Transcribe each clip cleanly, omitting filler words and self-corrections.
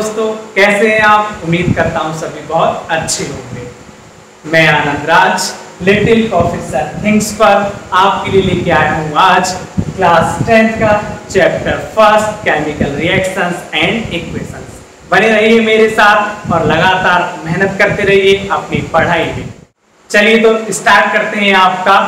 दोस्तों, कैसे हैं आप? उम्मीद करता हूं सभी बहुत अच्छे होंगे। मैं Anand Raj little professor things पर आपके लिए लेके आया हूं आज क्लास 10th का chapter first chemical reactions and equations. बने रहिए मेरे साथ और लगातार मेहनत करते रहिए अपनी पढ़ाई में। चलिए तो स्टार्ट करते हैं आपका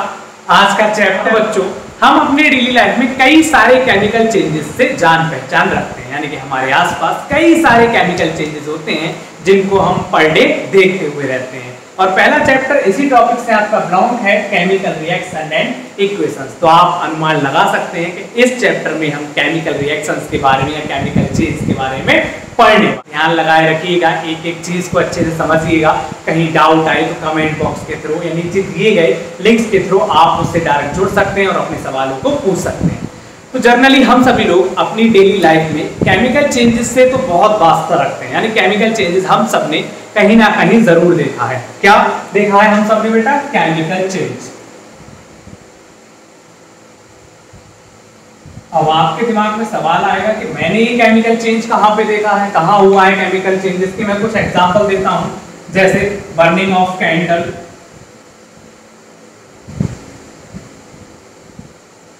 आज का चैप्टर। बच्चों, हम अपने डेली लाइफ में कई सारे केमिकल चेंजेस से जान पहचान रखते हैं, यानी कि हमारे आसपास कई सारे केमिकल चेंजेस होते हैं जिनको हम पर डे देखते हुए रहते हैं। और पहला चैप्टर इसी टॉपिक से आपका बिलोंग है, केमिकल रिएक्शन एंड इक्वेशंस। तो आप अनुमान लगा सकते हैं कि इस चैप्टर में हम केमिकल रिएक्शंस के बारे में या केमिकल चेंज के बारे में पढ़ने। ध्यान लगाए रखिएगा, एक एक चीज को अच्छे से समझिएगा। कहीं डाउट आए तो कमेंट बॉक्स के थ्रू या नीचे दिए गए लिंक्स के थ्रू आप उससे डायरेक्ट जुड़ सकते हैं और अपने सवालों को पूछ सकते हैं। तो जनरली हम सभी लोग अपनी डेली लाइफ में केमिकल चेंजेस से तो बहुत वास्ता रखते हैं, यानी केमिकल चेंजेस हम सब ने कहीं ना कहीं जरूर देखा है। क्या देखा है हम सब ने बेटा? Chemical change. अब आपके दिमाग में सवाल आएगा कि मैंने ये केमिकल चेंज कहां पे देखा है, कहां हुआ है केमिकल चेंजेस की। मैं कुछ एग्जांपल देता हूं, जैसे burning of candle,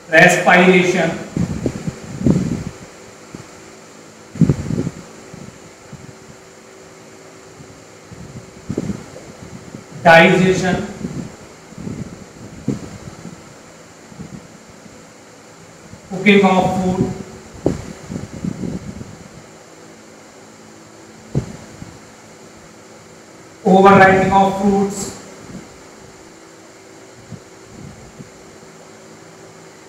respiration, digestion, cooking of food, overwriting of fruits.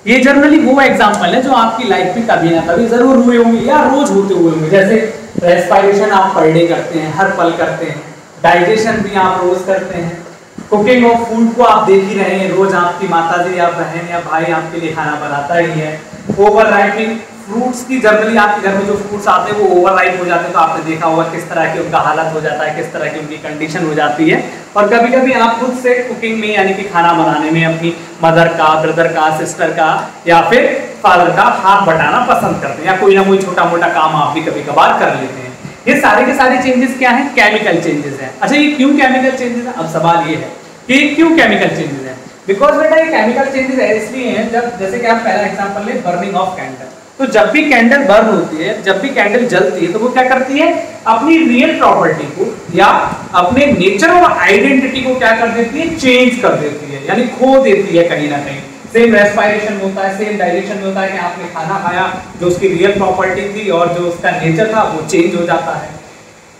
ये जनरली वो एग्जांपल है जो आपकी लाइफ में कभी ना कभी जरूर हुए होंगे या रोज होते हुए होंगे। जैसे रेस्पिरेशन आप पर डे करते हैं, हर पल करते हैं। डाइजेशन भी आप रोज करते हैं। कुकिंग ऑफ फूड को आप देख ही रहे हैं, रोज आपकी माताजी या बहन या भाई आपके लिए खाना बनाता ही है। ओवरराइटिंग फ्रूट्स की, जनरली आपके घर में जो फ्रूट्स आते हैं वो ओवरराइप हो जाते हैं, तो आपने देखा होगा किस तरह की उनका हालत हो जाता है, किस तरह की उनकी कंडीशन हो जाती है। और कभी कभी आप खुद से कुकिंग में यानी कि खाना बनाने में अपनी मदर का, ब्रदर का, सिस्टर का या फिर फादर का हाथ बटाना पसंद करते हैं, या कोई ना कोई छोटा मोटा काम आप भी कभी कभार कर लेते हैं। ये सारे के सारे चेंजेस क्या हैं? केमिकल चेंजेस हैं। अच्छा, ये क्यों केमिकल चेंजेस है? अब सवाल ये है कि क्यों केमिकल चेंजेस है। बिकॉज बेटा ये केमिकल चेंजेस इसलिए हैं, जब जैसे कि आप पहला एग्जांपल ले, बर्निंग ऑफ कैंडल। तो जब भी कैंडल बर्न होती है, जब भी कैंडल जलती है, तो वो क्या करती है? अपनी रियल प्रॉपर्टी को या अपने नेचर और आइडेंटिटी को क्या कर देती है? चेंज कर देती है, यानी खो देती है कहीं ना कहीं। सेम रेस्पिरेशन होता है, सेम डाइजेशन होता है कि आपने खाना खाया, जो उसकी रियल प्रॉपर्टी थी और जो उसका नेचर था वो चेंज हो जाता है।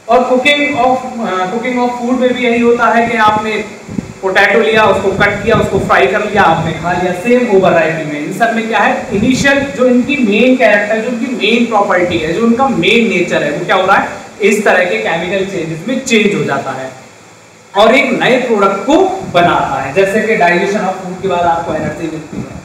और कुकिंग ऑफ फूड में भी यही होता है कि आपने पोटैटो लिया, उसको कट किया, उसको फ्राई कर लिया, आपने खा लिया। सेम ओवरराइटिंग में इन सब में क्या है? इनिशियल जो इनकी मेन कैरेक्टर, जो उनकी मेन प्रॉपर्टी है, जो उनका मेन नेचर है, वो क्या हो रहा है? इस तरह के केमिकल चेंजेस में चेंज हो जाता है और एक नए प्रोडक्ट को बनाता है। जैसे कि डाइजेशन ऑफ फूड के बाद आपको एनर्जी मिलती है,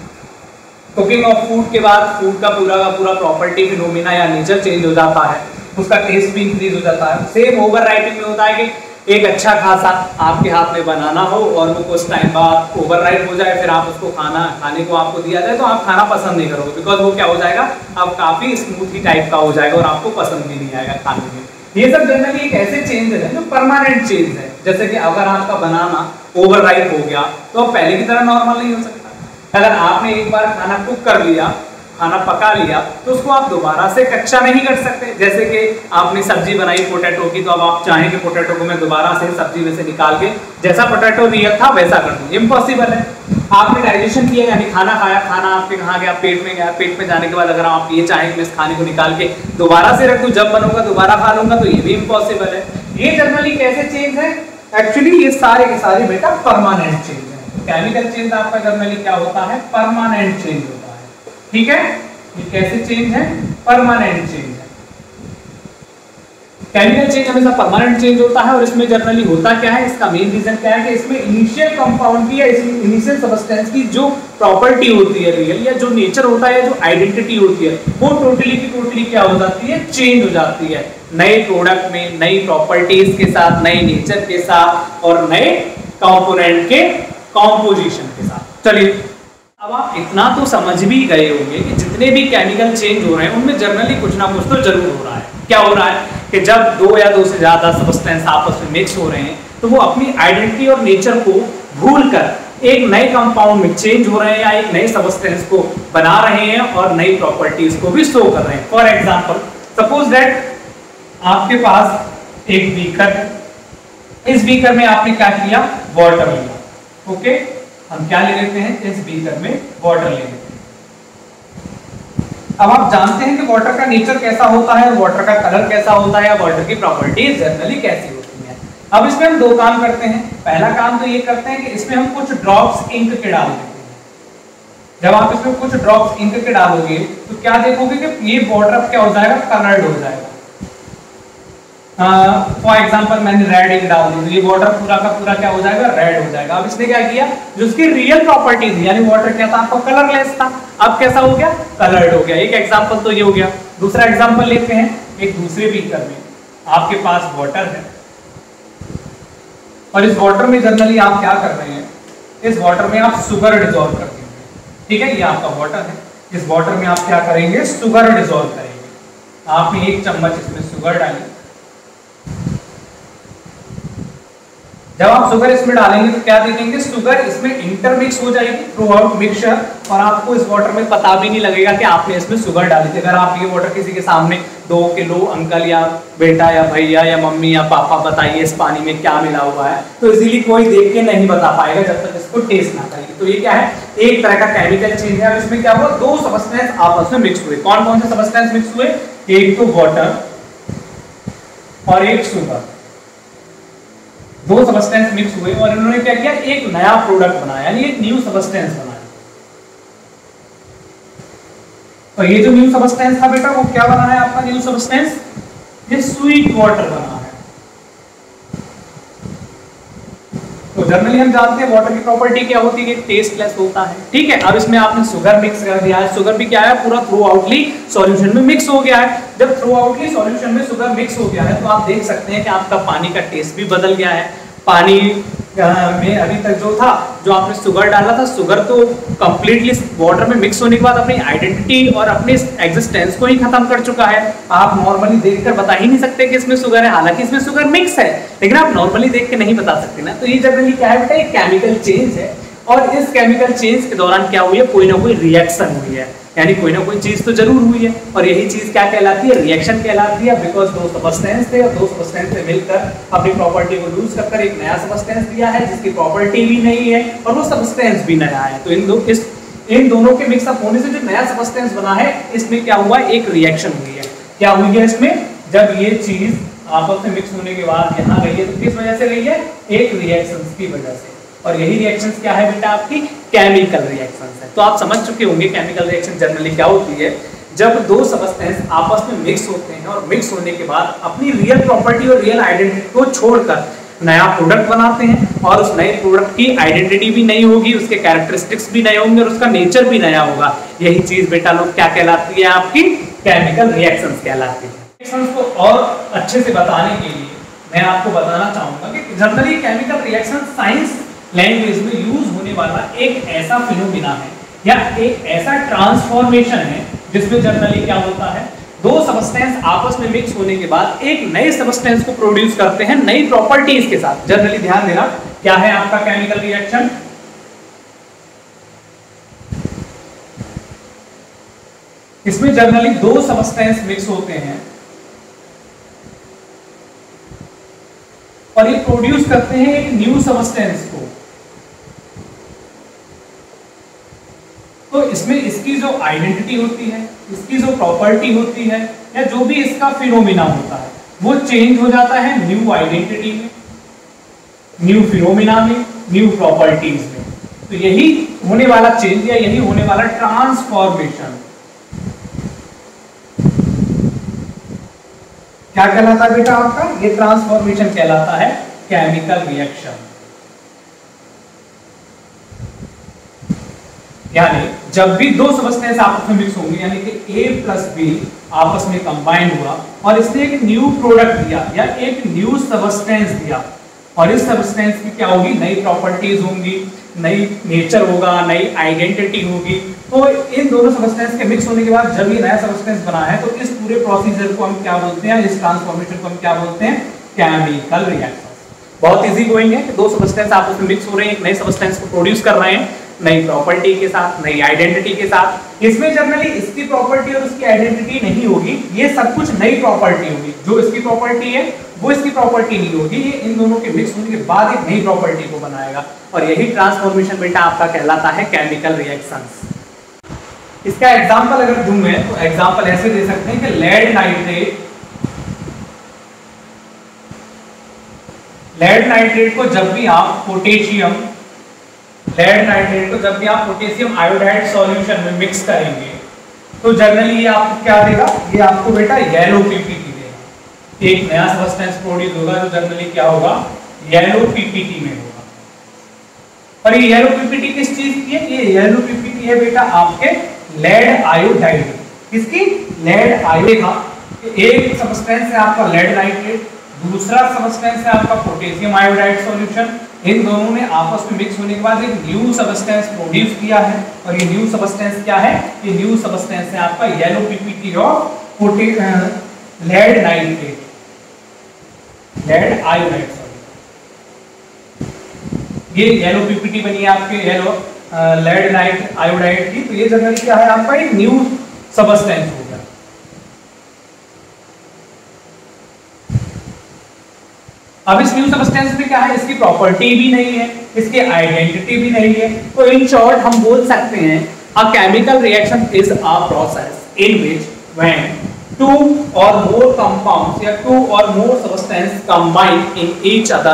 कुकिंग ऑफ फूड के बाद फूड का पूरा प्रॉपर्टी फिनोमिना या नेचर चेंज हो जाता है, उसका टेस्ट भी इंक्रीज हो जाता है। सेम ओवरराइटिंग में होता है कि एक अच्छा खासा आपके हाथ में बनाना हो और वो कुछ टाइम बाद ओवरराइप हो जाए, फिर आप उसको खाने को आपको दिया जाए तो आप खाना पसंद नहीं करोगे, बिकॉज वो क्या हो जाएगा? अब काफी स्मूथी टाइप का हो जाएगा और आपको पसंद भी नहीं आएगा खाने में। ये सब जनरली एक ऐसे चेंजेस है जो परमानेंट चेंज है। जैसे कि अगर आपका बनाना ओवरराइप हो गया तो अब पहले की तरह नॉर्मल नहीं हो सकता। अगर आपने एक बार खाना कुक कर लिया, खाना पका लिया, तो उसको आप दोबारा से कच्चा नहीं कर सकते। जैसे कि आपने सब्जी बनाई पोटैटो की, तो अब आप चाहें कि पोटैटो को मैं दोबारा से सब्जी में से निकाल के जैसा पोटैटो रियल था वैसा कर दूं, इम्पॉसिबल है। आपने डाइजेशन किया, यानी खाना खाया, खाना आपके कहाँ गया? पेट में गया। पेट में जाने के बाद अगर आप ये चाहें कि इस खाने को निकाल के दोबारा से रख दूं, जब बनूंगा दोबारा खा लूंगा, तो ये भी इम्पॉसिबल है। ये जनरली कैसे चेंज है? एक्चुअली ये सारे के सारे बेटा परमानेंट चेंज है। केमिकल चेंज आपका जनरली क्या होता है? परमानेंट चेंज होता है। ठीक है, ये कैसे चेंज है? परमानेंट चेंज है। केमिकल चेंज हमेशा परमानेंट चेंज होता है और इसमें जनरली होता क्या है? इसका मेन रीजन क्या है कि इसमें इनिशियल कंपाउंड की या इनिशियल सब्सटेंस की जो प्रॉपर्टी होती है रियल, या जो नेचर होता है, जो आइडेंटिटी होती है, वो टोटली की टोटली क्या हो जाती है? चेंज हो जाती है। नए प्रोडक्ट में नई प्रॉपर्टीज के साथ, नए नेचर के साथ और नए कंपोनेंट के कॉम्पोजिशन के साथ। चलिए, अब आप इतना तो समझ भी गए होंगे कि जितने भी केमिकल चेंज हो रहे हैं उनमें जनरली कुछ ना कुछ तो जरूर हो रहा है। क्या हो रहा है? कि जब दो या दो से ज्यादा सब्सटेंस आपस में मिक्स हो रहे हैं तो वो अपनी आइडेंटिटी और नेचर को भूलकर एक नए कंपाउंड में चेंज हो रहे हैं या एक नए सब्सटेंस को बना रहे हैं और नई प्रॉपर्टीज को भी शो कर रहे हैं। फॉर एग्जांपल सपोज दैट आपके पास एक बीकर है, इस बीकर में आपने क्या किया, वाटर लिया। ओके, हम क्या ले लेते हैं, इस बीकर में वाटर ले लेते हैं। अब आप जानते हैं कि वाटर का नेचर कैसा होता है, वाटर का कलर कैसा होता है, वाटर की प्रॉपर्टीज जनरली कैसी होती हैं। अब इसमें हम दो काम करते हैं। पहला काम तो ये करते हैं कि इसमें हम कुछ ड्रॉप्स इंक के डाल देते हैं। जब आप इसमें कुछ ड्रॉप्स इंक के डालोगे तो क्या देखोगे कि ये वाटर क्या हो जाएगा, कलर्ड हो जाएगा। फॉर एग्जाम्पल मैंने रेड इंक डाल दी तो ये वाटर पूरा का पूरा क्या हो जाएगा, रेड हो जाएगा। अब इसने क्या किया, जो उसकी रियल प्रॉपर्टी थी यानी वाटर क्या था, आपको कलरलेस था, अब कैसा हो गया, कलर्ड हो गया। एक एग्जांपल तो ये हो गया। दूसरा एग्जांपल लेते हैं, एक दूसरे बीकर में आपके पास वाटर है और इस वाटर में जनरली आप क्या कर रहे हैं, इस वाटर में आप शुगर डिसॉल्व कर देंगे। ठीक है, ये आपका वाटर है, इस वाटर में आप क्या करेंगे, शुगर डिसॉल्व करेंगे। आपने एक चम्मच इसमें शुगर डाली। जब आप शुगर इसमें डालेंगे तो क्या देखेंगे, शुगर इसमें इंटरमिक्स हो जाएगी थ्रू आउट मिक्सचर और आपको इस वाटर में पता भी नहीं लगेगा कि आपने इसमें शुगर डाली थी। अगर आप ये वाटर किसी के सामने 2 किलो अंकल या बेटा या भैया या मम्मी या पापा बताइए इस पानी में क्या मिला हुआ है, तो इजीली कोई देख के नहीं बता पाएगा जब तक इसको टेस्ट ना करेंगे। तो ये क्या है, एक तरह का केमिकल चेंज है। अब इसमें क्या हुआ, दो सब्सटेंस आपस में मिक्स हुए। कौन कौन से सब्सटेंस मिक्स हुए, एक तो वाटर और एक शुगर, दो सब्सटेंस मिक्स हुए और इन्होंने क्या किया, एक नया प्रोडक्ट बनाया यानी एक न्यू सब्सटेंस बनाया। और ये जो न्यू सब्सटेंस था बेटा वो क्या बना है आपका न्यू सब्सटेंस, ये स्वीट वाटर बना है। तो जनरली हम जानते हैं वाटर की प्रॉपर्टी क्या होती है, टेस्टलेस होता है। ठीक है, अब इसमें आपने शुगर मिक्स कर दिया है, शुगर भी क्या है, पूरा थ्रू आउटली सॉल्यूशन में मिक्स हो गया है। जब थ्रू आउटली सॉल्यूशन में शुगर मिक्स हो गया है तो आप देख सकते हैं कि आपका पानी का टेस्ट भी बदल गया है। पानी में अभी तक जो था, जो आपने शुगर डाला था, शुगर तो कंप्लीटली वाटर में मिक्स होने के बाद अपनी आइडेंटिटी और अपने एग्जिस्टेंस को ही खत्म कर चुका है। आप नॉर्मली देखकर बता ही नहीं सकते कि इसमें शुगर है, हालांकि इसमें शुगर मिक्स है, लेकिन आप नॉर्मली देख के नहीं बता सकते ना। तो ये जनरली क्या है बेटा, एक केमिकल चेंज है और इस केमिकल चेंज के दौरान क्या हुई है, कोई ना कोई रिएक्शन हुई है, यानी कोई ना कोई चीज तो जरूर हुई है और यही चीज क्या कहलाती है, रिएक्शन कहलाती है। बिकॉज दो सब्सटेंस थे और दो सब्सटेंस से मिलकर अपनी प्रॉपर्टी को लूज कर एक नया सब्सटेंस दिया है जिसकी प्रॉपर्टी भी नहीं है और वो सब्सटेंस भी नया है। तो इन दोनों के मिक्सअप होने से जो नया सब्सटेंस बना है इसमें क्या हुआ, एक रिएक्शन हुई है। क्या हुई है इसमें, जब ये चीज आपस में मिक्स होने के बाद यहाँ गई है तो किस वजह से गई है, एक रिएक्शन की वजह से। और यही रिएक्शंस क्या है बेटा, आपकी केमिकल रिएक्शंस है। तो आप समझ चुके होंगे केमिकल रिएक्शन जनरली क्या होती है, जब दो सब्सटेंस आपस में मिक्स होते हैं और मिक्स होने के बाद अपनी रियल प्रॉपर्टी और रियल आइडेंटिटी को छोड़कर नया प्रोडक्ट बनाते हैं और उस नए प्रोडक्ट की आइडेंटिटी भी नहीं होगी, उसके कैरेक्टरिस्टिक्स भी नए होंगे और उसका नेचर भी नया होगा। यही चीज बेटा लोग क्या कहलाती है, आपकी केमिकल रिएक्शंस कहलाती है। रिएक्शंस को और अच्छे से बताने के लिए मैं आपको बताना चाहूंगा कि generally chemical reaction science language में यूज होने वाला एक ऐसा फिनोमिना है या एक ऐसा ट्रांसफॉर्मेशन है जिसमें जनरली क्या होता है, दो सब्सटेंस आपस में मिक्स होने के बाद एक नए सब्सटेंस को प्रोड्यूस करते हैं नई प्रॉपर्टीज के साथ। जनरली ध्यान देना, क्या है आपका केमिकल रिएक्शन, इसमें जनरली दो सब्सटेंस मिक्स होते हैं और ये प्रोड्यूस करते हैं एक न्यू सब्सटेंस को। तो इसमें इसकी जो आइडेंटिटी होती है, इसकी जो प्रॉपर्टी होती है या जो भी इसका फिनोमिना होता है वो चेंज हो जाता है न्यू आइडेंटिटी में, न्यू फिनोमिना में, न्यू प्रॉपर्टीज में। तो यही होने वाला चेंज या यही होने वाला ट्रांसफॉर्मेशन क्या कहलाता है बेटा आपका, ये ट्रांसफॉर्मेशन कहलाता है केमिकल रिएक्शन। यानी जब भी दो सब्सटेंस आपस में मिक्स होंगे यानी कि A प्लस B आपस में कंबाइन हुआ और इसने एक न्यू प्रोडक्ट दिया या एक न्यू सब्सटेंस दिया और इस सब्सटेंस की क्या होगी, नई प्रॉपर्टीज होंगी, नई नेचर होगा, नई आइडेंटिटी होगी। तो इन दोनों सब्सटेंस के मिक्स होने के बाद जब ये नया सब्सटेंस बना है तो इस पूरे प्रोसीजर को हम क्या बोलते हैं, इस ट्रांसफॉर्मेशन को हम क्या बोलते हैं, केमिकल रिएक्शन। बहुत इजी गोइंग है कि दो सब्सटेंस आपस में मिक्स हो रहे हैं, एक नए सब्सटेंस को प्रोड्यूस कर रहे हैं, नई प्रॉपर्टी के साथ, नई आइडेंटिटी के साथ। इसमें जनरली इसकी प्रॉपर्टी और उसकी आइडेंटिटी नहीं होगी, ये सब कुछ नई प्रॉपर्टी होगी। जो इसकी प्रॉपर्टी है वो इसकी प्रॉपर्टी नहीं होगी, ये इन दोनों के मिक्स होने के बाद एक नई प्रॉपर्टी को बनाएगा। और यही ट्रांसफॉर्मेशन बेटा आपका कहलाता है केमिकल रिएक्शंस। इसका एग्जांपल अगर दूं मैं तो एग्जांपल ऐसे दे सकते हैं कि लेड नाइट्रेट को जब भी आप पोटेशियम आयोडाइड सॉल्यूशन में मिक्स करेंगे तो जनरली ये आपको क्या देगा, ये आपको बेटा येलो पीपीटी देगा। एक नया सब्सटेंस प्रोड्यूस होगा जो जनरली क्या होगा, येलो पीपीटी में होगा। और ये येलो पीपीटी किस चीज की है, ये येलो पीपीटी है बेटा आपके लेड आयोडाइड। किसकी, लेड आयोडाइड। एक सब्सटेंस है आपका लेड नाइट्रेट, दूसरा सब्सटेंस है आपका पोटेशियम आयोडाइड सॉल्यूशन। इन दोनों ने आपस में मिक्स होने के बाद एक न्यू सब्सटेंस प्रोड्यूस किया है। और ये न्यू सब्सटेंस क्या है, ये न्यू सब्सटेंस है आपका yellow PPT of lead nitrate, lead iodide solution. ये येलो पीपीटी बनी है आपके येलो लेड नाइट आयोडाइड की। तो ये जनरली क्या है आपका एक न्यू सब्सटेंस हो गया। अब इस न्यू सब्सटेंस में क्या है, इसकी प्रॉपर्टी भी नहीं है, इसकी आइडेंटिटी भी नहीं है। तो इन शॉर्ट हम बोल सकते हैं a chemical reaction is a process in which when two or more compounds या two or more substances combine in each other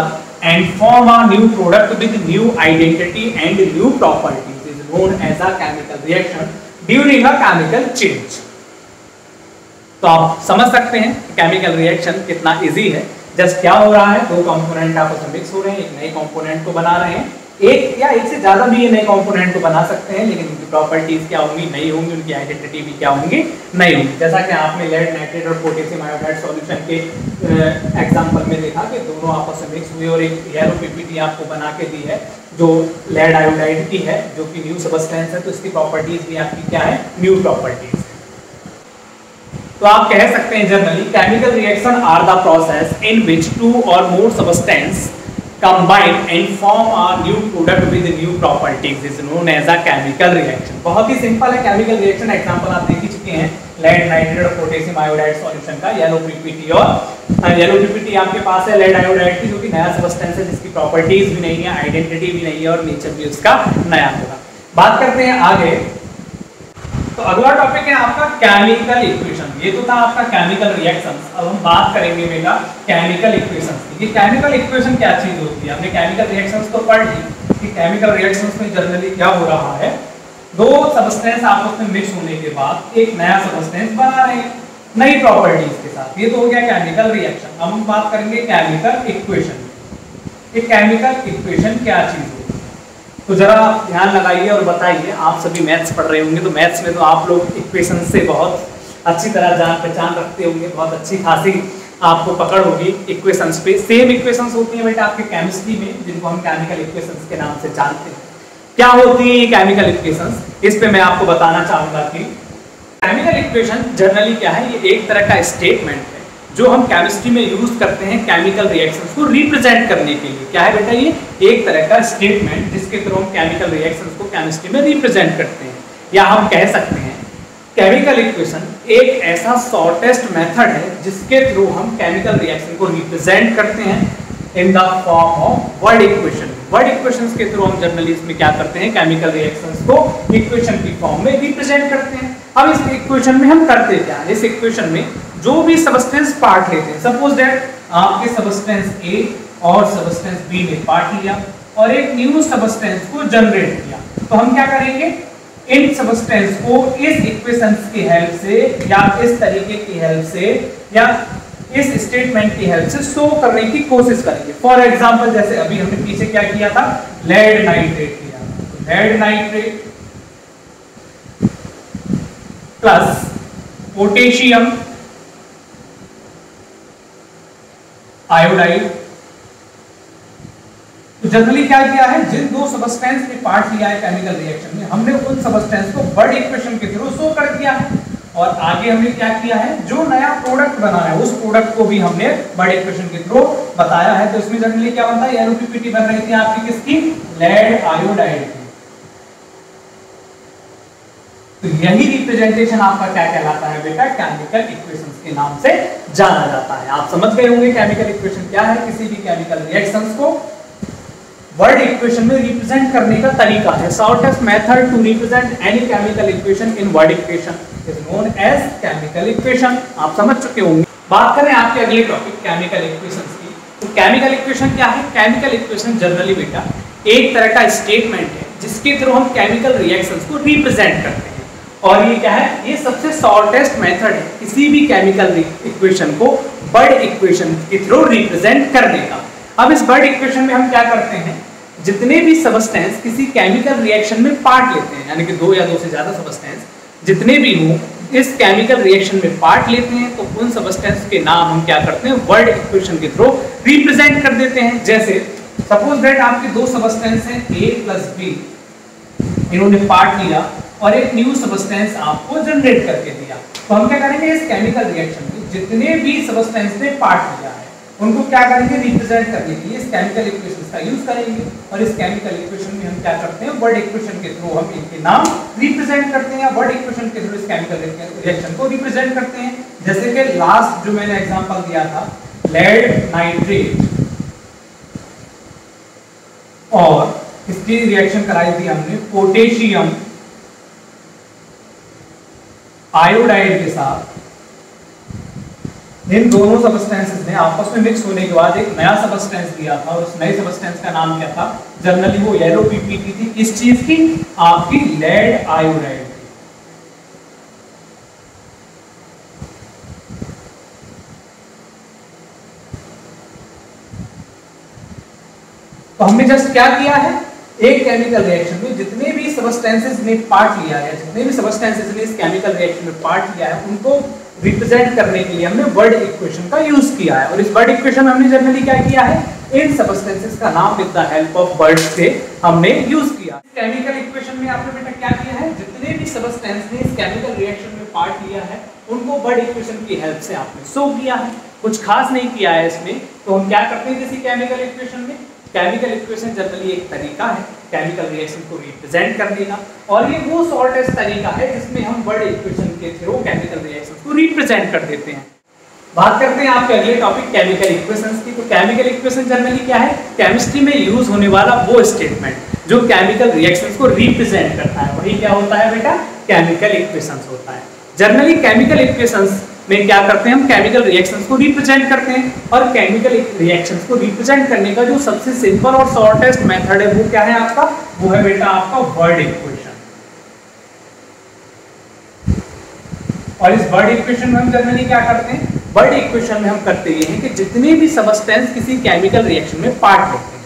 and form a new product with new identity and new properties is known as a chemical reaction during a chemical change। तो आप समझ सकते हैं chemical reaction कितना easy है। Just क्या हो रहा है, दो कंपोनेंट आपस में मिक्स हो रहे हैं, एक नए कंपोनेंट को बना रहे हैं। एक या एक से ज्यादा भी ये नए कंपोनेंट को बना सकते हैं, लेकिन उनकी प्रॉपर्टीज क्या होंगी, नई होंगी, उनकी आइडेंटिटी भी क्या होंगी, नई होंगी। जैसा कि आपने लेड नाइट्रेट और पोटेशियम आयोडाइड सॉल्यूशन के एग्जांपल में देखा कि दोनों आपस में मिक्स हुए और एक येलो पीपीटी आपको बना के दी है जो लेड आयोडाइड की है, जो कि न्यू सब्सटेंस है। तो इसकी प्रॉपर्टीज भी आपकी क्या है, न्यू प्रॉपर्टीज। तो आप कह सकते हैं generally chemical reaction are the process in which two or more substance combine and form a new product with new properties is known as a chemical reaction। बहुत ही सिंपल है केमिकल रिएक्शन। एग्जांपल आप देख ही चुके हैं lead nitrate और potassium iodide solution का, yellow PPT. और yellow PPT आपके पास है लेड आयोडाइड की, जो कि नया सब्सटेंस है जिसकी प्रॉपर्टीज भी नहीं है, आइडेंटिटी भी नहीं है और नेचर भी उसका नया होगा। बात करते हैं आगे। तो अगला टॉपिक है आपका केमिकल इक्वेशन। ये तो था आपका केमिकल रिएक्शंस। अब हम बात करेंगे बेटा केमिकल इक्वेशंस की। ये केमिकल इक्वेशन क्या चीज होती है, हमने केमिकल रिएक्शंस तो पढ़ ली कि केमिकल रिएक्शंस में जनरली क्या हो रहा है, दो सब्सटेंस आपस में मिक्स होने के बाद एक नया सब्सटेंस बना रहे हैं नई प्रॉपर्टीज के साथ। ये तो हो गया केमिकल रिएक्शन। अब हम बात करेंगे केमिकल इक्वेशन। ये केमिकल इक्वेशन क्या चीज होती है, तो जरा आप ध्यान लगाइए और बताइए। आप सभी मैथ्स पढ़ रहे होंगे तो मैथ्स में तो आप लोग इक्वेशन से बहुत अच्छी तरह जान पहचान रखते होंगे, बहुत अच्छी खासी आपको पकड़ होगी इक्वेशंस पे। सेम इक्वेशंस होती हैं बेटा आपके केमिस्ट्री में, जिनको हम केमिकल इक्वेशंस के नाम से जानते हैं। क्या होती है ये केमिकल इक्वेशंस, इस पे मैं आपको बताना चाहूंगा कि केमिकल इक्वेशन जनरली क्या है, ये एक तरह का स्टेटमेंट है जो हम केमिस्ट्री में यूज करते हैं केमिकल रिएक्शंस को रिप्रेजेंट करने के लिए। क्या है बेटा, ये एक तरह का स्टेटमेंट जिसके थ्रू हम केमिकल रिएक्शंस को केमिस्ट्री में रिप्रेजेंट करते हैं। या हम कह सकते हैं केमिकल इक्वेशन एक ऐसा शॉर्टेस्ट मेथड है जिसके थ्रू हम केमिकल रिएक्शन को रिप्रेजेंट करते हैं in the form of word equation. Word equations के थ्रू हम जनरली इसमें क्या करते हैं, केमिकल रिएक्शंस को इक्वेशन की फॉर्म में रिप्रेजेंट करते हैं। अब इस इक्वेशन में हम करते क्या है, इस इक्वेशन में जो भी सबस्टेंस पार्ट लेते हैं, सपोज दैट आपके सबस्टेंस ए और सबस्टेंस बी ने पार्ट लिया और एक न्यू सबस्टेंस को जनरेट किया, तो हम क्या करेंगे, इन सबस्टेंस को इस इक्वेशंस की हेल्प से या इस तरीके की हेल्प से या इस स्टेटमेंट की हेल्प से शो करने की कोशिश करेंगे। फॉर एग्जांपल जैसे अभी हमने पीछे क्या किया था, लेड नाइट्रेट किया, lead nitrate plus potassium iodide तो जनरली क्या किया है, जिन दो सबस्टेंस ने पार्ट लिया है केमिकल रिएक्शन में, हमने उन सबस्टेंस को वर्ड इक्वेशन के थ्रू शो कर दिया है। और आगे हमने क्या किया है, जो नया प्रोडक्ट बना है उस प्रोडक्ट को भी हमने वर्ड इक्वेशन के थ्रू बताया है। तो इसमें जनरली क्या बनता है, एलओपीपीटी बन रही थी आपकी किसकी, लेड आयोडाइड की। तो यही रिप्रेजेंटेशन आपका क्या कहलाता है बेटा, केमिकल इक्वेशंस के नाम से जाना जाता है। आप समझ गए होंगे केमिकल इक्वेशन क्या है। किसी भी केमिकल रिएक्शंस को वर्ड इक्वेशन में रिप्रेजेंट करने का तरीका है। Shortest method to represent any chemical equation in word equation is known as chemical equation. आप समझ चुके होंगे। बात करें आपके अगले टॉपिक केमिकल इक्वेशंस की, तो केमिकल इक्वेशन क्या है। केमिकल इक्वेशन जनरली बेटा एक तरह का स्टेटमेंट है जिसके थ्रू हम केमिकल रिएक्शंस को रिप्रेजेंट करते हैं। और ये क्या है, ये सबसे शॉर्टेस्ट मेथड है किसी भी केमिकल इक्वेशन को वर्ड इक्वेशन के थ्रू रिप्रेजेंट करने का। अब इस वर्ड इक्वेशन में हम क्या करते हैं, जितने भी सबस्टेंस किसी केमिकल रिएक्शन में पार्ट लेते हैं, यानी कि दो या दो से ज्यादा सबस्टेंस जितने भी हों इस केमिकल रिएक्शन में पार्ट लेते हैं, तो उन सबस्टेंस के नाम हम क्या करते हैं, वर्ड इक्वेशन के थ्रू रिप्रेजेंट कर देते हैं। जैसे सपोज दैट आपके दो सबस्टेंस हैं A प्लस B, इन्होंने पार्ट लिया और एक न्यू सबस्टेंस आपको जनरेट करके दिया। तो हम क्या करेंगे, इस केमिकल रिएक्शन में जितने भी सबस्टेंस ने पार्ट लिया है उनको क्या करेंगे, रिप्रेजेंट करने के लिए इस केमिकल इक्वेशन का यूज करेंगे। और इस केमिकल इक्वेशन में हम क्या करते हैं, वर्ड इक्वेशन के थ्रू हम इनके नाम रिप्रेजेंट करते हैं। वर्ड इक्वेशन के थ्रू इस केमिकल रिएक्शन को रिप्रेजेंट करते हैं। जैसे कि लास्ट जो मैंने एग्जांपल दिया था, लेड नाइट्रेट, और इसकी रिएक्शन कराई थी हमने पोटेशियम आयोडाइड के साथ। इन दोनों सबस्टेंसेस ने आपस में मिक्स होने के बाद एक नया सबस्टेंस दिया था, और उस नए सबस्टेंस का नाम क्या था, जनरली वो येलो पीपीटी थी। किस चीज की, आपकी लेड आयोडाइड। तो हमने जस्ट क्या किया है, एक केमिकल रिएक्शन में जितने भी सबस्टेंसेस ने पार्ट लिया है, जितने भी सबस्टेंसेस ने इस केमिकल रिएक्शन में पार्ट लिया है, उनको रिप्रेजेंट करने के लिए हमने वर्ड इक्वेशन का यूज किया है। और इस वर्ड इक्वेशन में हमने जनरली क्या किया है, इन सबस्टेंसेस का नाम with the help of words से हमने यूज किया। केमिकल इक्वेशन में आपने बेटा क्या किया है, जितने भी सबस्टेंस ने इस केमिकल रिएक्शन में पार्ट लिया है उनको वर्ड इक्वेशन की हेल्प से आपने शो किया है। कुछ खास नहीं किया है इसमें। तो हम क्या करते हैं किसी केमिकल इक्वेशन में, केमिकल इक्वेशन जनरली एक तरीका है केमिकल रिएक्शन को रिप्रेजेंट करने का, और ये वो शॉर्टेस्ट तरीका है जिसमें हम वर्ड इक्वेशन के थ्रू केमिकल रिएक्शन को रिप्रेजेंट कर देते हैं। बात करते हैं आपके अगले टॉपिक केमिकल इक्वेशंस की। तो केमिकल इक्वेशन जनरली क्या है, केमिस्ट्री में यूज होने वाला वो स्टेटमेंट जो केमिकल रिएक्शंस को रिप्रेजेंट करता है, वही क्या होता है बेटा, केमिकल इक्वेशंस होता है। जनरली केमिकल इक्वेशंस में क्या करते हैं, हम केमिकल रिएक्शंस को रिप्रेजेंट करते हैं। और केमिकल रिएक्शंस को रिप्रेजेंट करने का जो सबसे सिंपल और शॉर्टेस्ट मेथड है वो क्या है आपका, वो है बेटा आपका वर्ड इक्वेशन। और इस वर्ड इक्वेशन में हम जनरली क्या करते हैं, वर्ड इक्वेशन में हम करते ये हैं कि जितने भी सबस्टेंस किसी केमिकल रिएक्शन में पार्ट लेते हैं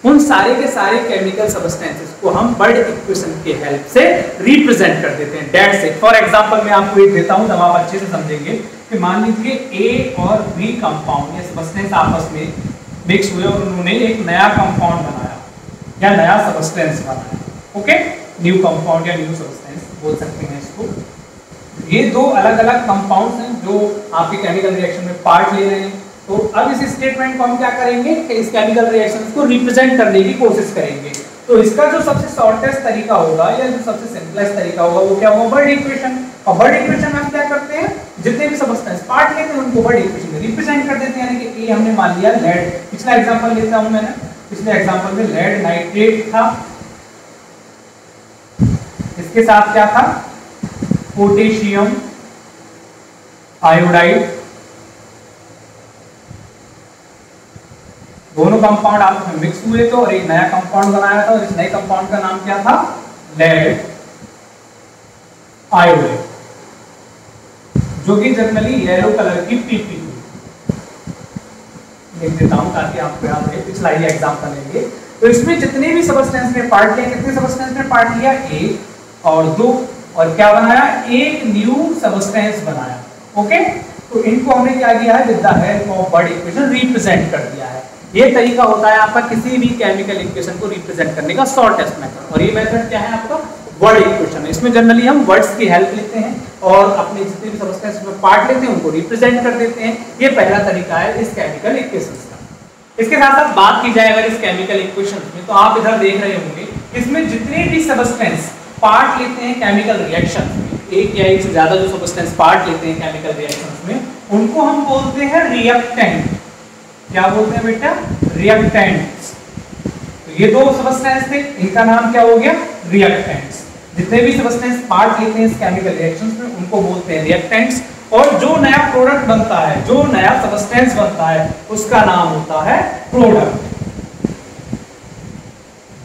उन सारे के सारे केमिकल सबस्टेंसेस को हम वर्ड इक्वेशन के हेल्प से रिप्रेजेंट कर देते हैं। That's it. फॉर एग्जांपल मैं आपको एक देता हूं तब आप अच्छे से समझेंगे कि मान लीजिए ए और बी कंपाउंड, ये सबस्टेंस आपस में मिक्स हुए और उन्होंने एक नया कंपाउंड बनाया या नया सबस्टेंस बनाया। ओके, न्यू कंपाउंड या न्यू सबस्टेंस बोल सकते हैं इसको। ये दो अलग अलग कंपाउंड्स हैं जो आपके केमिकल रिएक्शन में पार्ट ले रहे हैं। तो अब इस स्टेटमेंट को हम क्या करेंगे कि इस केमिकल रिएक्शन को रिप्रेजेंट करने की कोशिश करेंगे। तो इसका जो सबसे शॉर्टेस्ट तरीका होगा या जो सबसे सिंपलेस्ट तरीका होगा वो क्या होगा, वर्ड इक्वेशन। और वर्ड इक्वेशन में हम क्या करते हैं, जितने भी सबस्टेंस पार्ट लेते हैं उनको वर्ड इक्वेशन में रिप्रेजेंट कर देते हैं। यानी कि ए हमने मान लिया लेड, पिछला एग्जांपल लेता हूं मैंने, पिछले एग्जांपल में लेड नाइट्रेट था, इसके साथ क्या था, पोटेशियम आयोडाइड। दोनों कंपाउंड आपस में मिक्स हुए थे और एक नया कंपाउंड बनाया था, और इस नए कंपाउंड का नाम क्या था, लेड आयोडाइड, जो कि जनरली येलो कलर की पीपी लिख देता हूं ताकि आपको याद रहे। पिछला ही एग्जांपल लेंगे। तो इसमें जितने भी सबस्टेंस ने पार्ट लिया, कितने सबस्टेंस ने पार्ट लिया, एक और दो, और क्या बनाया, एक न्यू सबस्टेंस बनाया। ओके, तो इनको हमने क्या किया है, with the help of word equation represent कर दिया है। ये तरीका होता है आपका किसी भी केमिकल इक्वेशन को रिप्रेजेंट करने का शॉर्टेस्ट मेथड। और ये मेथड क्या है आपका? Word equation. इसमें जनरली हम वर्ड्स की हेल्प लेते हैं और अपने जितने भी सब्सटेंस में पार्ट लेते हैं उनको रिप्रेजेंट कर देते हैं। ये पहला तरीका है इस केमिकल इक्वेशन का। इसके साथ साथ बात की जाए अगर इस केमिकल इक्वेशन में, तो आप इधर देख रहे होंगे इसमें जितने भी सब्सटेंस पार्ट लेते हैं केमिकल रिएक्शन में, एक या एक से ज्यादा जो सब्सटेंस पार्ट लेते हैं केमिकल रिएक्शंस में, उनको हम बोलते हैं रिएक्टेंट। क्या बोलते हैं बेटा? रिएक्टेंट्स। तो ये दो सब्सटेंस थे, इनका नाम क्या हो गया? रिएक्टेंट्स। जितने भी सब्सटेंस पार्ट लेते हैं इस केमिकल रिएक्शंस में उनको बोलते हैं रिएक्टेंट्स। और जो नया प्रोडक्ट बनता है, जो नया सब्सटेंस बनता है, उसका नाम होता है प्रोडक्ट।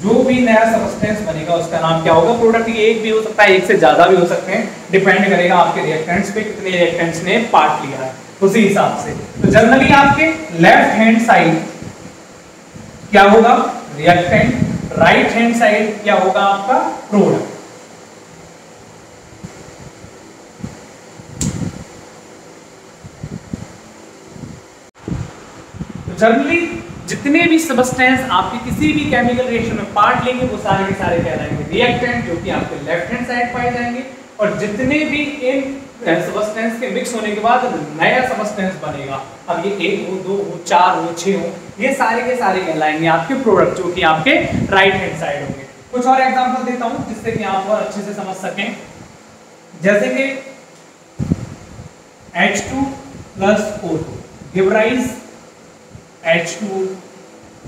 जो भी नया सब्सटेंस बनेगा उसका नाम क्या होगा? प्रोडक्ट। ये एक भी हो सकता है, एक से ज्यादा भी हो सकते हैं, डिपेंड करेगा आपके रिएक्टेंट्स पे, कितने रिएक्टेंट्स ने पार्ट लिया है उसी हिसाब से। तो जनरली आपके लेफ्ट हैंड साइड क्या होगा? रिएक्टेंट। राइट हैंड साइड क्या होगा आपका? प्रोडक्ट। जनरली जितने भी सब्सटेंस आपके किसी भी केमिकल रिएक्शन में पार्ट लेंगे वो सारे के सारे कहलाएंगे रिएक्टेंट, जो कि आपके लेफ्ट हैंड साइड पाए जाएंगे। और जितने भी इन सब्सटेंस के मिक्स होने के बाद नया सब्सटेंस बनेगा, अब ये एक हो, दो हो, चार हो, छह हो, ये सारे के सारे कहलाएंगे आपके प्रोडक्ट, जो कि आपके राइट हैंड साइड होंगे। कुछ और एग्जांपल देता हूं जिससे कि आप और अच्छे से समझ सकें। जैसे कि H2 plus O2 give rise H2।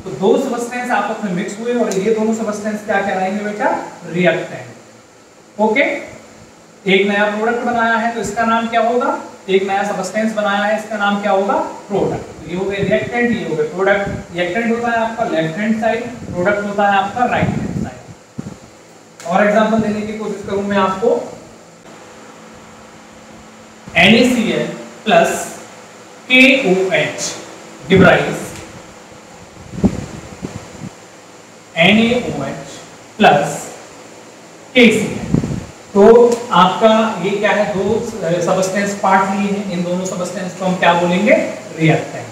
तो दो सब्सटेंस आपस में मिक्स हुए और ये दोनों सब्सटेंस क्या कहलाएंगे बेटा? रिएक्टेंट। ओके, एक नया प्रोडक्ट बनाया है तो इसका नाम क्या होगा? एक नया सब्सटेंस बनाया है, इसका नाम क्या होगा? प्रोडक्ट। तो ये हो गए रिएक्टेंट, ये हो गए प्रोडक्ट। रिएक्टेंट होता है आपका लेफ्ट हैंड साइड, प्रोडक्ट होता है आपका राइट हैंड साइड। और एग्जांपल देने की कोशिश करूं मैं आपको। NaCl plus KOH give rise NaOH plus KCl। तो आपका ये क्या है? दो सब्सटेंस पार्ट लिए हैं, इन दोनों सब्सटेंस को हम क्या बोलेंगे? रिएक्टेंट।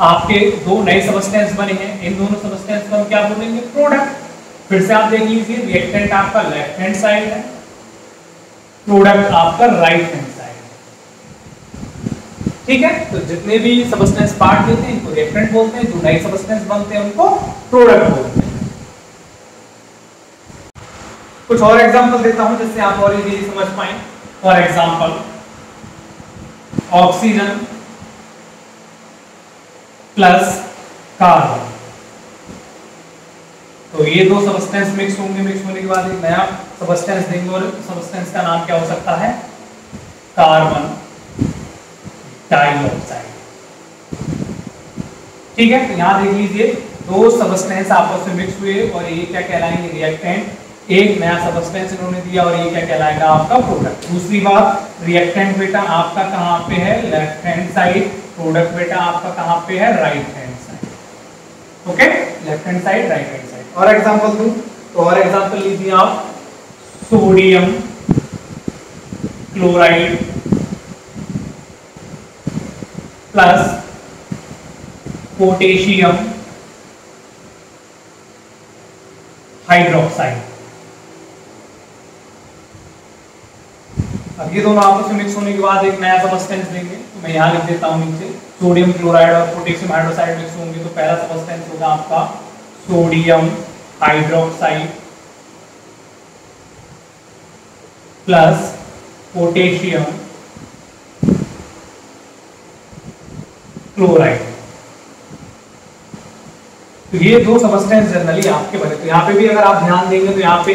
आपके दो नए सब्सटेंस बने हैं, इन दोनों सब्सटेंस को हम क्या बोलेंगे? प्रोडक्ट। फिर से आप देख लीजिए, रिएक्टेंट आपका लेफ्ट हैंड साइड है, प्रोडक्ट आपका राइट हैंड साइड है। ठीक है, तो जितने भी सब्सटेंस पार्ट लेते हैं इनको रिएक्टेंट बोलते हैं, जो नए सब्सटेंस बनते हैं उनको प्रोडक्ट बोलते हैं। कुछ और एग्जांपल देता हूं जिससे आप और इजीली समझ पाएं। For example oxygen plus carbon. तो ये दो सब्सटेंस मिक्स होंगे, मिक्स होने के बाद एक नया सब्सटेंस देंगे और सब्सटेंस का नाम क्या हो सकता है? Carbon dioxide. ठीक है, तो यहां देख लीजिए, दो सब्सटेंस आपस में मिक्स हुए और ये क्या कहलाएंगे? रिएक्टेंट। एक नया सब्सटेंस इन्होंने दिया और ये क्या कहलाएगा? आपका प्रोडक्ट। दूसरी बात, रिएक्टेंट बेटा आपका कहां पे है? Left hand side. प्रोडक्ट बेटा आपका कहां पे है? Right hand side. Okay, left hand side, right hand side. और एग्जांपल दूं तो और एग्जांपल लीजिए आप। Sodium chloride plus potassium hydroxide. अब ये दोनों आपस में मिक्स होने के बाद एक नया सब्सटेंस देंगे, तो मैं यहां लिख देता हूं नीचे। सोडियम क्लोराइड और पोटेशियम हाइड्रोक्साइड मिक्स होंगे तो पहला सब्सटेंस होगा आपका sodium hydroxide plus potassium chloride. तो ये दो सब्सटेंस जनरली आपके बने। तो यहाँ पे भी अगर आप ध्यान देंगे तो यहाँ पे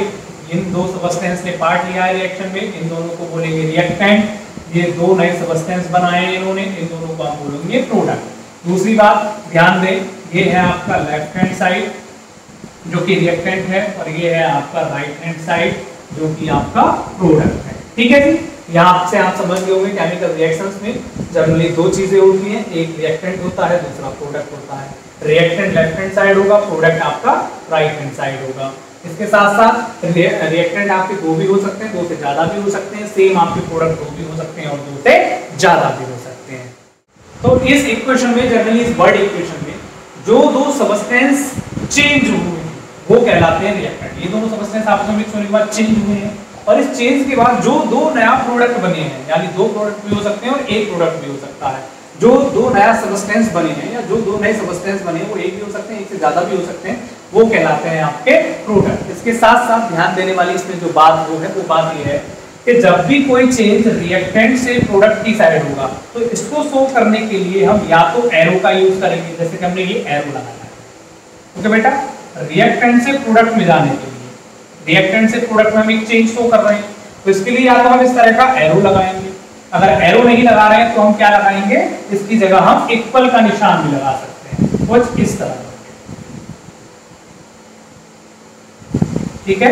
इन दो सब्सटेंस ने पार्ट लिया है रिएक्शन में, इन दोनों को बोलेंगे रिएक्टेंट। ये दो नए सब्सटेंस बनाए हैं इन्होंने, इन दोनों को हम बोलेंगे प्रोडक्ट। दूसरी बात ध्यान दें, ये है आपका लेफ्ट हैंड साइड जो कि रिएक्टेंट है और ये है आपका राइट हैंड साइड जो कि आपका प्रोडक्ट है। ठीक है जी, यहाँ से आप समझ गए होंगे केमिकल रिएक्शंस में जनरली दो चीजें होती हैं, एक रिएक्टेंट होता है, दूसरा प्रोडक्ट होता है। रिएक्टेंट लेफ्ट हैंड साइड होगा, प्रोडक्ट आपका राइट हैंड साइड होगा। इसके साथ साथ रिएक्टेंट आपके दो भी हो सकते हैं, दो से ज्यादा भी हो सकते हैं, सेम आपके प्रोडक्ट दो भी हो सकते हैं और दो से ज्यादा भी हो सकते हैं। तो इस इक्वेशन में जनरली इस वर्ड इक्वेशन में जो दो सबस्टेंस चेंज हुए वो कहलाते हैं रिएक्टेंट। ये दोनों सबस्टेंस आपस में मिक्स होने के बाद चेंज हुए हैं और इस चेंज के बाद जो दो नया प्रोडक्ट बने हैं, यानी दो प्रोडक्ट भी हो सकते हैं और एक प्रोडक्ट भी हो सकता है, जो दो नया सबस्टेंस बने हैं या जो दो नए सबस्टेंस बने हैं वो एक भी हो सकते हैं, एक से ज्यादा भी हो सकते हैं, वो कहलाते हैं आपके प्रोडक्ट। इसके साथ साथ ध्यान देने वाली इसमें जो बात वो बात ये है कि जब भी कोई चेंज रिएक्टेंट से प्रोडक्ट की साइड होगा तो इसको शो करने के लिए हम या तो एरो का यूज करेंगे, जैसे कि हमने ये एरो लगाया है। ओके बेटा, रिएक्टेंट से प्रोडक्ट में जाने के लिए, रिएक्टेंट से प्रोडक्ट में हम एक चेंज शो कर रहे हैं तो इसके लिए या तो हम इस तरह का एरो लगाएंगे, अगर एरो नहीं लगा रहे हैं तो हम क्या लगाएंगे, इसकी जगह हम इक्वल का निशान भी लगा सकते हैं, कुछ इस तरह का। ठीक है,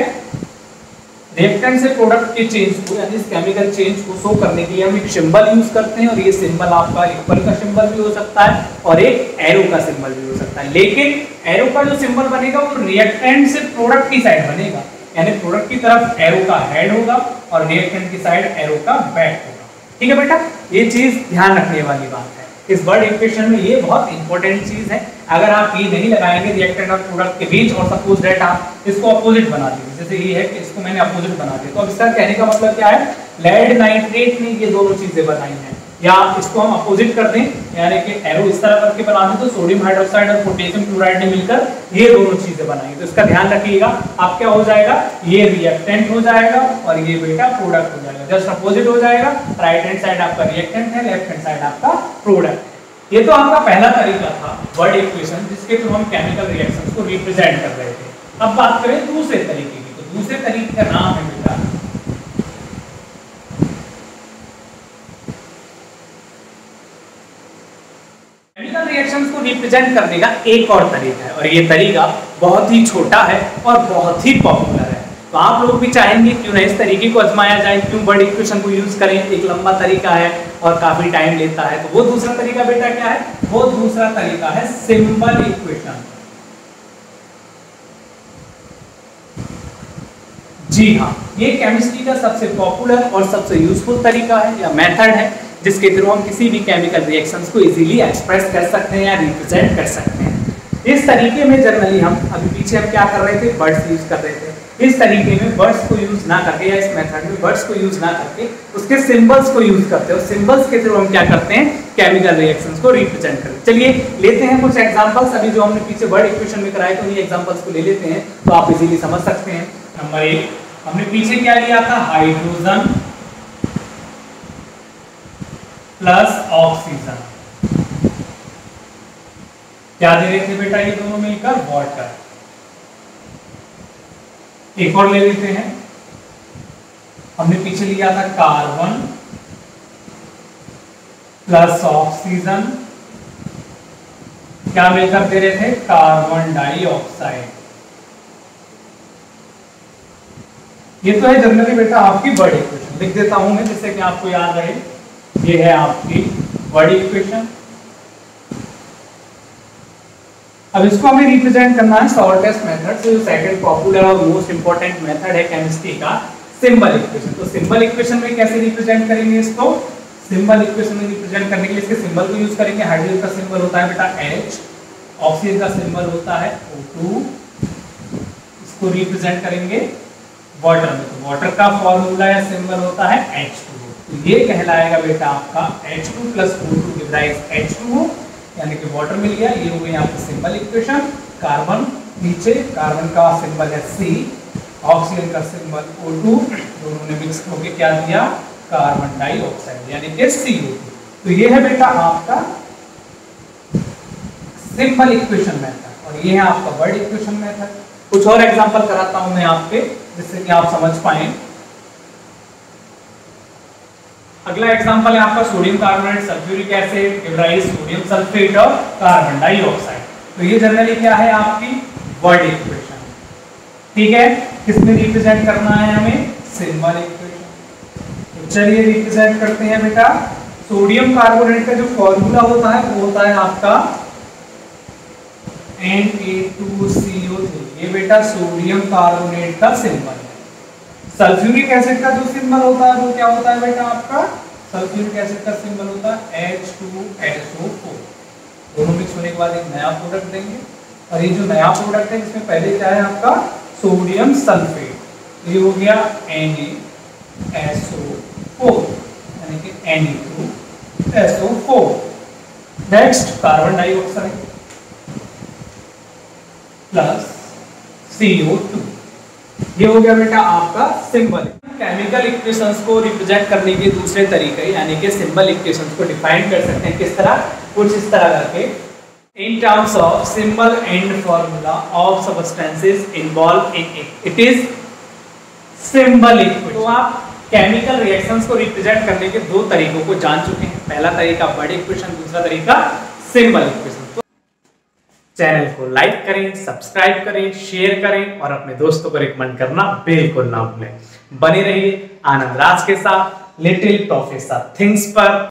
रिएक्टेंट से प्रोडक्ट के चेंज को यानी इस केमिकल चेंज को शो करने के लिए हम एक सिंबल यूज करते हैं और ये सिंबल आपका इक्वल का सिंबल भी हो सकता है और एक एरो का सिंबल भी हो सकता है, लेकिन एरो का जो सिंबल बनेगा वो रिएक्टेंट से प्रोडक्ट की साइड बनेगा, यानी प्रोडक्ट की तरफ एरो का हेड होगा और रिएक्टेंट की साइड एरो का बैक होगा। ठीक है बेटा, ये चीज ध्यान रखने वाली बात है इस वर्ड इक्वेशन में, ये बहुत इंपॉर्टेंट चीज है। अगर आप ये नहीं लगाएंगे रिएक्टेंट और प्रोडक्ट के बीच और सपोज दैट आप इसको अपोजिट बना दीजिए, जैसे ये है कि इसको मैंने अपोजिट बना दिया, तो अब इसका कहने का मतलब क्या है, लेड नाइट्रेट ने ये दोनों चीजें बनाई हैं, या इसको हम अपोजिट कर दें यानी कि एरो इस तरह करके बना दें तो सोडियम हाइड्रोक्साइड और पोटेशियम क्लोराइड ने मिलकर ये दोनों चीजें बनाई, तो इसका ध्यान रखिएगा। आप क्या हो जाएगा, ये रिएक्टेंट हो जाएगा और ये बेटा प्रोडक्ट हो जाएगा, जस्ट अपोजिट हो जाएगा, राइट हैंड साइड आपका रिएक्टेंट है, लेफ्ट हैंड साइड आपका प्रोडक्ट। ये तो आपका पहला तरीका था वर्ड इक्वेशन जिसके थ्रू हम केमिकल रिएक्शंस को रिप्रेजेंट कर रहे थे। अब बात करें दूसरे तरीके की, तो दूसरे तरीके का नाम है बेटा केमिकल रिएक्शंस को रिप्रेजेंट करने का एक और तरीका है और ये तरीका बहुत ही छोटा है और बहुत ही पॉपुलर है, तो आप लोग भी चाहेंगे क्यों ना इस तरीके को आजमाया जाए, क्यों वर्ड इक्वेशन को यूज करें, एक लंबा तरीका है और काफी टाइम लेता है। तो वो दूसरा तरीका बेटा क्या है, वो दूसरा तरीका है सिंबल इक्वेशन। जी हाँ, ये केमिस्ट्री का सबसे पॉपुलर और सबसे यूजफुल तरीका है या मेथड है जिसके थ्रू हम किसी भी केमिकल रिएक्शंस को इजीली एक्सप्रेस कर सकते हैं या रिप्रेजेंट कर सकते हैं। इस तरीके में जनरली हम अभी पीछे हम क्या कर रहे थे, वर्ड्स यूज कर रहे थे, इस तरीके में वर्ड्स को यूज ना करके या इस मेथड में वर्ड्स को यूज ना करके उसके सिंबल्स को यूज करते हैं और सिंबल्स के थ्रू हम क्या करते हैं, केमिकल रिएक्शंस को रिप्रेजेंट करते हैं। चलिए लेते हैं कुछ एग्जांपल्स, अभी जो हमने पीछे वर्ड इक्वेशन में कराए थे ये एग्जांपल्स को ले लेते हैं तो आप इजीली समझ सकते हैं। नंबर 1 हमने पीछे क्या लिया था, हाइड्रोजन प्लस ऑक्सीजन, क्या दे रहे थे बेटा ये दोनों मिलकर, वाटर। एक और ले लेते हैं, हमने पीछे लिया था कार्बन प्लस ऑक्सीजन, क्या मिलकर दे रहे थे, कार्बन डाइऑक्साइड। ये तो है जनरली बेटा आपकी वर्ड इक्वेशन, लिख देता हूं मैं जिससे कि आपको याद रहे, ये है आपकी वर्ड इक्वेशन। अब इसको हमें रिप्रेजेंट करना है शॉर्टेस्ट मेथड से, जो सेकंड पॉपुलर और मोस्ट इंपॉर्टेंट मेथड है केमिस्ट्री का, सिंबल इक्वेशन। तो सिंबल इक्वेशन में कैसे रिप्रेजेंट करेंगे इसको, सिंबल इक्वेशन में रिप्रेजेंट करने के लिए इसके सिंबल को यूज करेंगे। हाइड्रोजन का सिंबल होता है बेटा H, ऑक्सीजन का सिंबल होता है O2, इसको रिप्रेजेंट करेंगे वाटर में, तो वाटर का फॉर्मूला या सिंबल होता है H2O, तो ये कहलाएगा बेटा आपका H2 plus O2 give rise H2O, यानी कि वाटर मिल गया। ये हो गई आपकी सिंबल इक्वेशन। कार्बन नीचे, कार्बन का सिंबल है C, ऑक्सीजन का सिंबल O2, दोनों ने मिक्स होकर क्या दिया, कार्बन डाइऑक्साइड यानी कि CO2। तो ये है बेटा आपका सिंबल इक्वेशन मेथड और ये है आपका वर्ड इक्वेशन मेथड। कुछ और एग्जांपल कराता हूं मैं आपके जिससे कि आप समझ पाएं। अगला एग्जांपल है आपका sodium carbonate sulphuric acid give rise sodium sulphate और कार्बन डाइऑक्साइड। तो ये जनरली क्या है आपकी वर्ड इक्वेशन, ठीक है। किसमें रिप्रेजेंट करना है हमें, सिंबल इक्वेशन। तो चलिए रिप्रेजेंट करते हैं बेटा। सोडियम कार्बोनेट का जो फॉर्मूला होता है वो होता है आपका Na2CO3, ये बेटा सोडियम कार्बोनेट का सिंबल है। सल्फ्यूरिक एसिड का जो सिंबल होता है वो क्या होता है बेटा आपका, सल्फ्यूरिक एसिड का सिंबल होता है H2SO4। दोनों मिक्स होने के बाद एक नया प्रोडक्ट देंगे। और ये जो नया प्रोडक्ट है इसमें पहले क्या है आपका सोडियम सल्फेट, ये हो गया NaSO4 यानी कि Na2SO4। Next carbon dioxide plus CO2, ये हो गया बेटा आपका सिंबल। केमिकल इक्वेशंस को रिप्रेजेंट करने के दूसरे तरीके यानी कि सिंबल इक्वेशंस को डिफाइन कर सकते हैं किस तरह, कुछ इस तरह करके in terms of symbol and formula of substances involved in it is symbol equation। तो आप केमिकल रिएक्शंस को रिप्रेजेंट करने के दो तरीकों को जान चुके हैं, पहला तरीका वर्ड इक्वेशन, दूसरा तरीका सिंबल इक्वेशन। तो चैनल को लाइक करें, सब्सक्राइब करें, शेयर करें और अपने दोस्तों को रिकमेंड करना बिल्कुल ना भूलें। बने रहिए आनंद राज के साथ लिटिल प्रोफेसर थिंग्स पर।